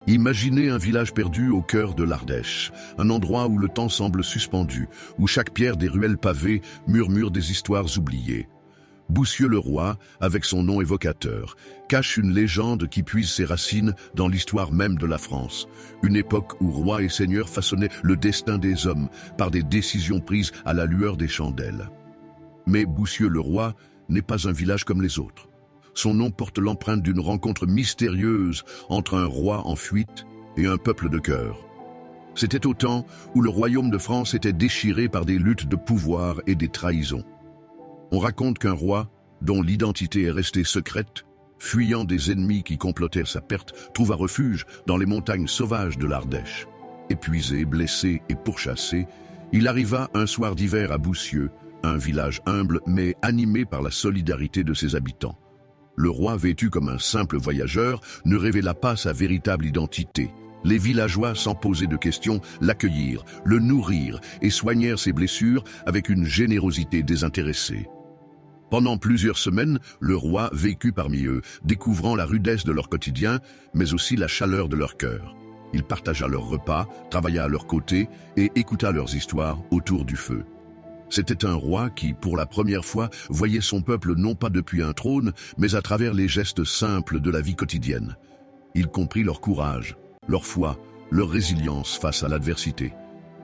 Imaginez un village perdu au cœur de l'Ardèche, un endroit où le temps semble suspendu, où chaque pierre des ruelles pavées murmure des histoires oubliées. Boussieux-le-Roi, avec son nom évocateur, cache une légende qui puise ses racines dans l'histoire même de la France, une époque où rois et seigneurs façonnaient le destin des hommes par des décisions prises à la lueur des chandelles. Mais Boussieux-le-Roi n'est pas un village comme les autres. Son nom porte l'empreinte d'une rencontre mystérieuse entre un roi en fuite et un peuple de cœur. C'était au temps où le royaume de France était déchiré par des luttes de pouvoir et des trahisons. On raconte qu'un roi, dont l'identité est restée secrète, fuyant des ennemis qui complotèrent sa perte, trouva refuge dans les montagnes sauvages de l'Ardèche. Épuisé, blessé et pourchassé, il arriva un soir d'hiver à Boussieux, un village humble mais animé par la solidarité de ses habitants. Le roi, vêtu comme un simple voyageur, ne révéla pas sa véritable identité. Les villageois, sans poser de questions, l'accueillirent, le nourrirent et soignèrent ses blessures avec une générosité désintéressée. Pendant plusieurs semaines, le roi vécut parmi eux, découvrant la rudesse de leur quotidien, mais aussi la chaleur de leur cœur. Il partagea leurs repas, travailla à leur côté et écouta leurs histoires autour du feu. C'était un roi qui, pour la première fois, voyait son peuple non pas depuis un trône, mais à travers les gestes simples de la vie quotidienne. Il comprit leur courage, leur foi, leur résilience face à l'adversité.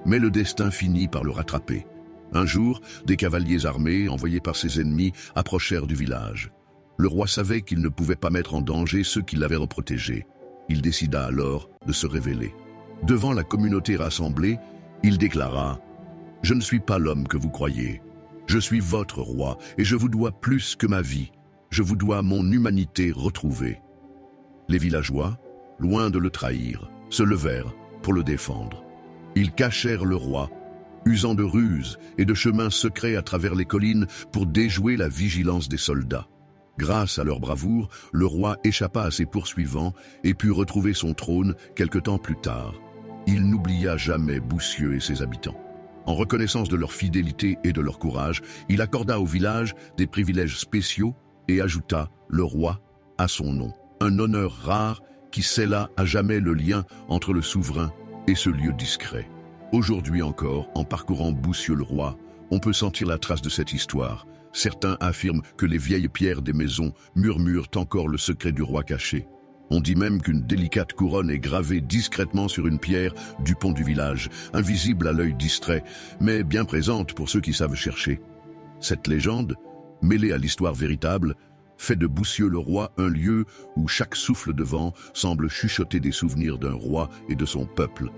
Mais le destin finit par le rattraper. Un jour, des cavaliers armés, envoyés par ses ennemis, approchèrent du village. Le roi savait qu'il ne pouvait pas mettre en danger ceux qui l'avaient protégé. Il décida alors de se révéler. Devant la communauté rassemblée, il déclara « Je ne suis pas l'homme que vous croyez. Je suis votre roi et je vous dois plus que ma vie. Je vous dois mon humanité retrouvée. » Les villageois, loin de le trahir, se levèrent pour le défendre. Ils cachèrent le roi, usant de ruses et de chemins secrets à travers les collines pour déjouer la vigilance des soldats. Grâce à leur bravoure, le roi échappa à ses poursuivants et put retrouver son trône quelque temps plus tard. Il n'oublia jamais Boussieux et ses habitants. En reconnaissance de leur fidélité et de leur courage, il accorda au village des privilèges spéciaux et ajouta le roi à son nom. Un honneur rare qui scella à jamais le lien entre le souverain et ce lieu discret. Aujourd'hui encore, en parcourant Boussieux-le-Roi, on peut sentir la trace de cette histoire. Certains affirment que les vieilles pierres des maisons murmurent encore le secret du roi caché. On dit même qu'une délicate couronne est gravée discrètement sur une pierre du pont du village, invisible à l'œil distrait, mais bien présente pour ceux qui savent chercher. Cette légende, mêlée à l'histoire véritable, fait de Boussieux-le-Roi un lieu où chaque souffle de vent semble chuchoter des souvenirs d'un roi et de son peuple.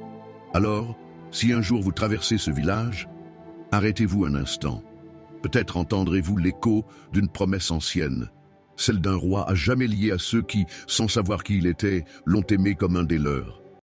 Alors, si un jour vous traversez ce village, arrêtez-vous un instant. Peut-être entendrez-vous l'écho d'une promesse ancienne, celle d'un roi à jamais lié à ceux qui, sans savoir qui il était, l'ont aimé comme un des leurs.